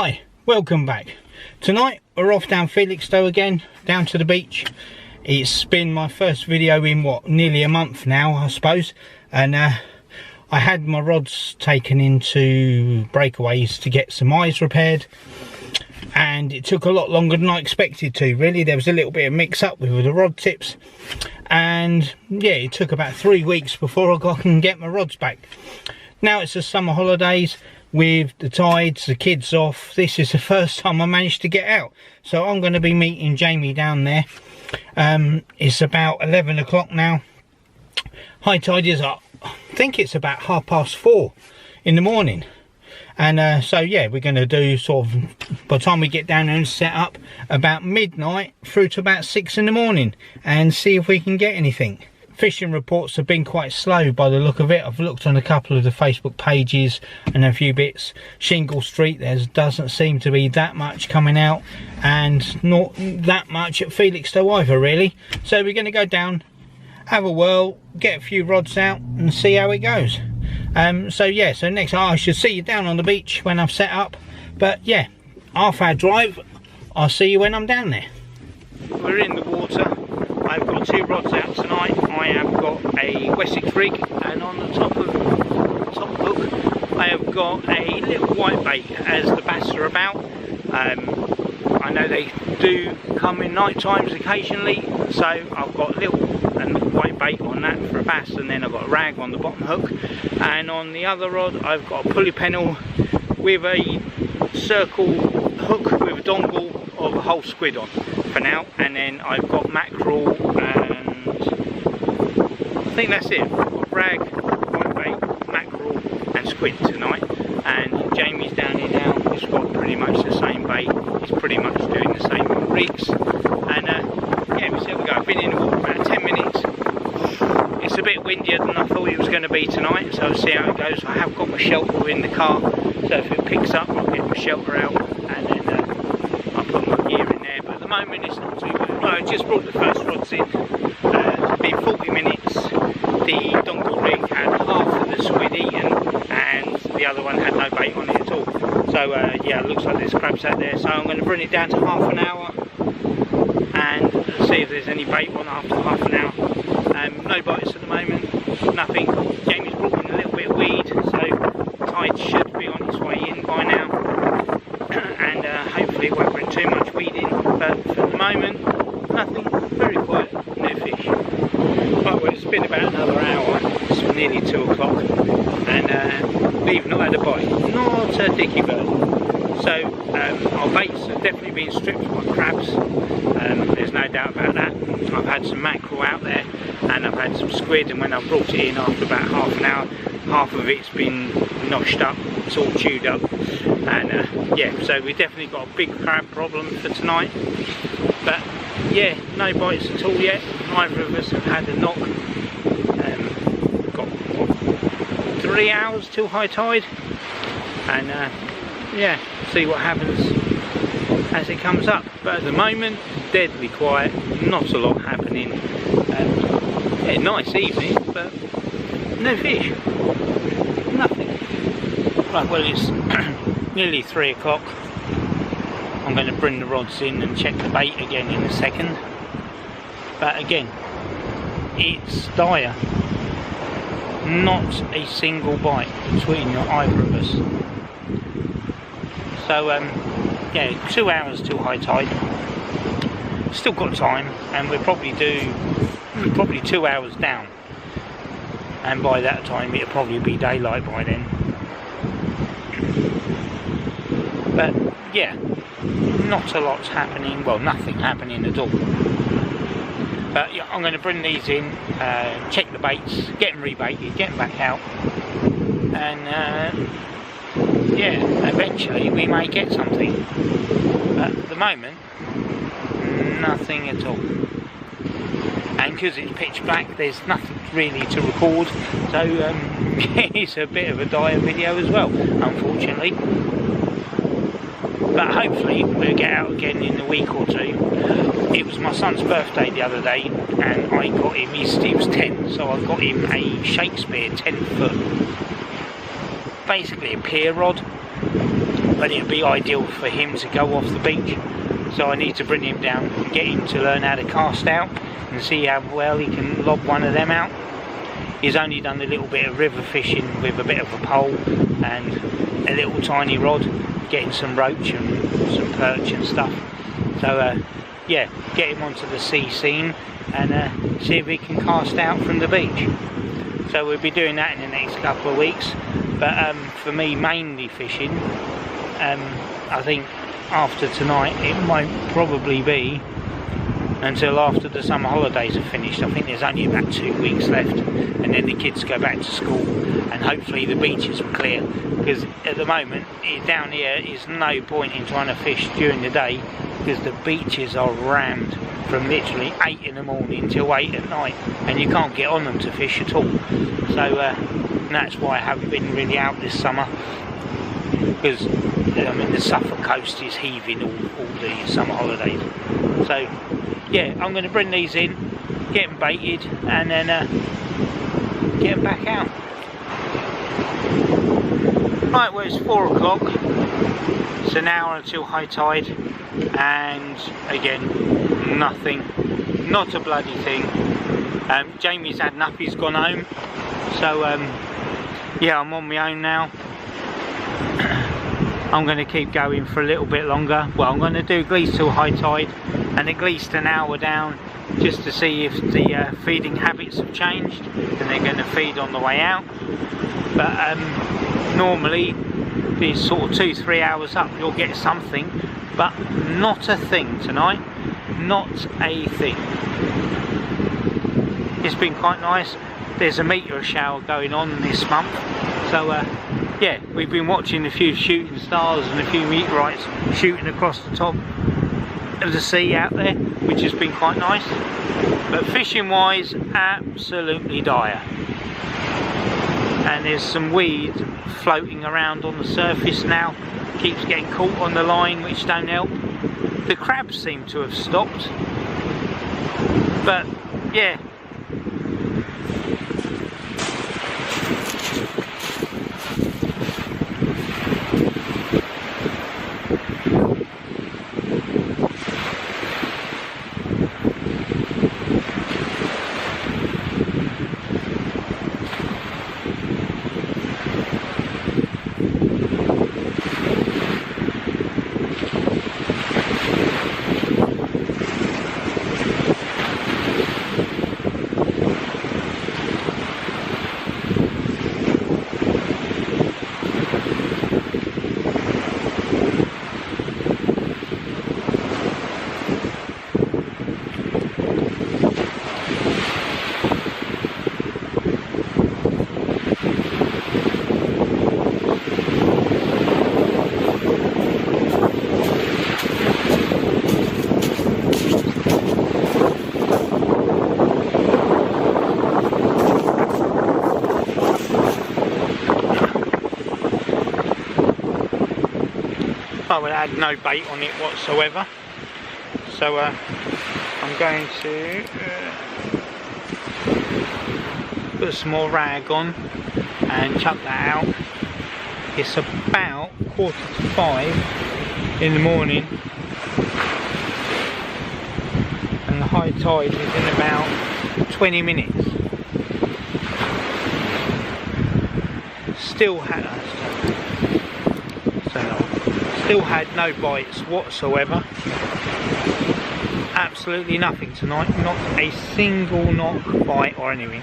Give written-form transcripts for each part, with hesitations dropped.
Hi, welcome back. Tonight we're off down Felixstowe again, down to the beach. It's been my first video in what, nearly a month now, I suppose, and I had my rods taken into breakaways to get some eyes repaired, and it took a lot longer than I expected to. Really, there was a little bit of mix up with the rod tips, and yeah, it took about 3 weeks before I can get my rods back. Now it's the summer holidays, with the tides, the kids off. This is the first time I managed to get out, so I'm going to be meeting Jamie down there. It's about 11 o'clock now. High tide is up, I think it's about 4:30 in the morning, and so yeah, we're going to do sort of, by the time we get down there and set up, about midnight through to about 6 in the morning, and see if we can get anything. Fishing reports have been quite slow by the look of it. I've looked on a couple of the Facebook pages and a few bits. Shingle Street, there doesn't seem to be that much coming out, and not that much at Felixstowe either, really. So we're going to go down, have a whirl, get a few rods out and see how it goes. So yeah, so next I should see you down on the beach when I've set up. But yeah, half-hour drive. I'll see you when I'm down there. We're in the water. I've got 2 rods out tonight. I have got a Wessex rig, and on the top hook I have got a little white bait, as the bass are about. I know they do come in night times occasionally, so I've got a little white bait on that for a bass, and then I've got a rag on the bottom hook, and on the other rod I've got a pulley pennel with a circle hook with a dongle of a whole squid on for now, and then I've got mackerel, and I think that's it. I've got rag, white bait, mackerel and squid tonight, and Jamie's down here now. He's got pretty much the same bait. He's pretty much doing the same rigs, and yeah, we'll see how we go. I've been in the water about 10 minutes. It's a bit windier than I thought it was going to be tonight, so I'll see how it goes. I have got my shelter in the car, so if it picks up I'll get my shelter out, and then I'll put my gear in there, but at the moment it's not too bad. I just brought the first rods in. It's been 40 minutes. The dongle rig had half of the squid eaten, and the other one had no bait on it at all. So yeah, it looks like there's crabs out there, so I'm going to bring it down to half an hour and see if there's any bait on after half an hour. No bites at the moment, nothing. Jamie's brought in a little bit of weed, so tide should be on its way in by now, and hopefully it won't bring too much weed in, but for the moment, nothing, very quiet, no fish. Right, well, it's been about another hour, it's nearly 2 o'clock, and we've not had a bite, not a dicky bird. So our baits have definitely been stripped by crabs, there's no doubt about that. I've had some mackerel out there, and I've had some squid, and when I brought it in after about half an hour, half of it's been noshed up, it's all chewed up, and yeah, so we definitely got a big crab problem for tonight. But yeah, no bites at all yet. Neither of us have had a knock. We've got what, 3 hours till high tide, and yeah, see what happens as it comes up. But at the moment, deadly quiet, not a lot happening. Yeah, nice evening, but no fish, nothing. Right, well, it's nearly 3 o'clock. I'm going to bring the rods in and check the bait again in a second. But again, it's dire. Not a single bite between either of us. So yeah, 2 hours till high tide. Still got time, and we'll probably do 2 hours down, and by that time it'll probably be daylight by then. But yeah, not a lot's happening, well, nothing happening at all. But yeah, I'm going to bring these in, check the baits, get them rebaited, get them back out, and yeah, eventually we may get something. But at the moment, nothing at all. And because it's pitch black, there's nothing really to record, so it's a bit of a dire video as well, unfortunately. But hopefully we'll get out again in a week or 2. It was my son's birthday the other day, and I got him, he was 10, so I got him a Shakespeare 10 foot, basically a pier rod, but it would be ideal for him to go off the beach. So I need to bring him down, get him to learn how to cast out and see how well he can lob one of them out. He's only done a little bit of river fishing with a bit of a pole and a little tiny rod, getting some roach and some perch and stuff. So yeah, get him onto the sea scene and see if he can cast out from the beach. So we'll be doing that in the next couple of weeks. But for me, mainly fishing, I think after tonight it might probably be until after the summer holidays are finished. I think there's only about 2 weeks left, and then the kids go back to school and hopefully the beaches will clear, because at the moment down here is no point in trying to fish during the day because the beaches are rammed from literally 8 in the morning till 8 at night, and you can't get on them to fish at all. So that's why I haven't been really out this summer, because I mean the Suffolk coast is heaving all the summer holidays. So yeah, I'm going to bring these in, get them baited, and then get them back out. Right, well, it's 4 o'clock. It's an hour until high tide, and again, nothing, not a bloody thing. Jamie's had enough, he's gone home. So yeah, I'm on my own now. I'm going to keep going for a little bit longer. Well, I'm going to do at least till high tide and at least an hour down, just to see if the feeding habits have changed and they're going to feed on the way out. But normally these sort of 2-3 hours up you'll get something, but not a thing tonight, not a thing. It's been quite nice. There's a meteor shower going on this month, so yeah, we've been watching a few shooting stars and a few meteorites shooting across the top of the sea out there, which has been quite nice. But fishing wise, absolutely dire. And there's some weed floating around on the surface now, keeps getting caught on the line, which don't help. The crabs seem to have stopped, but yeah. I would add no bait on it whatsoever, so I'm going to put some more rag on and chuck that out. It's about 4:45 in the morning and the high tide is in about 20 minutes. Still had no bites whatsoever. Absolutely nothing tonight, not a single knock, bite or anything.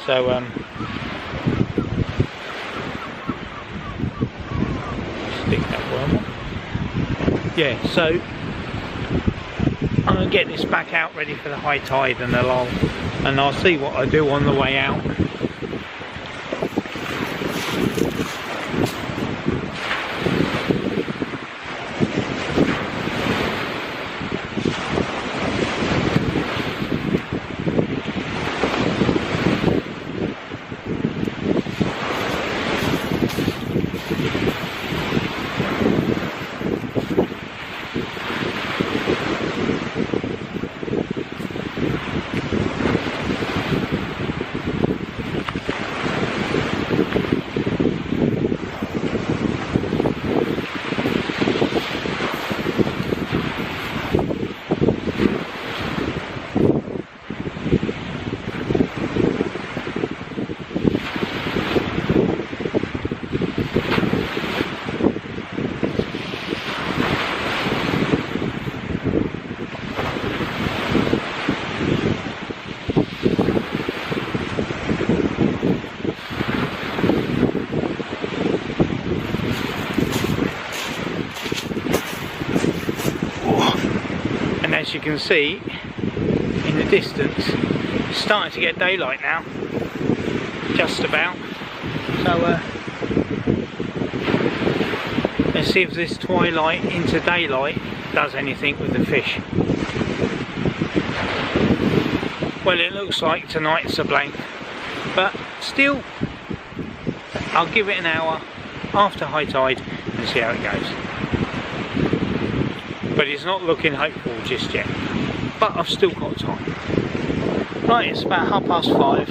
So stick that worm on. Yeah, so I'm going to get this back out ready for the high tide and the lull, and I'll see what I do on the way out. as you can see in the distance, it's starting to get daylight now, just about. So let's see if this twilight into daylight does anything with the fish. Well, it looks like tonight's a blank, but still I'll give it an hour after high tide and see how it goes. But it's not looking hopeful just yet, but I've still got time. Right, it's about 5:30.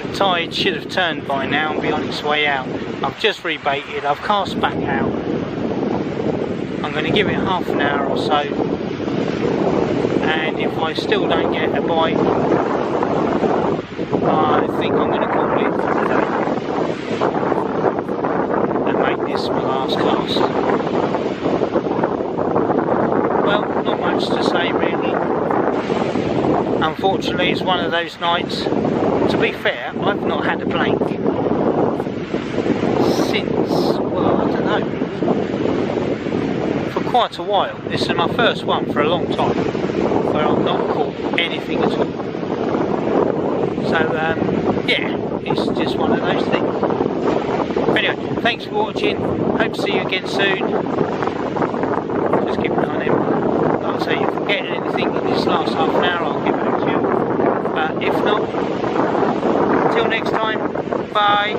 The tide should have turned by now and be on its way out. I've just rebaited, I've cast back out. I'm going to give it half an hour or so, and if I still don't get a bite, I think I'm going to call it and make this my last cast. Well, not much to say really. Unfortunately, it's one of those nights. To be fair, I've not had a blank since, well, I don't know, for quite a while. This is my first one for a long time where I've not caught anything at all. So yeah, it's just one of those things. Anyway, thanks for watching. Hope to see you again soon. Just keep an eye on him. Like I say, if I get anything in this last half an hour, I'll give it to you. But if not, until next time, bye.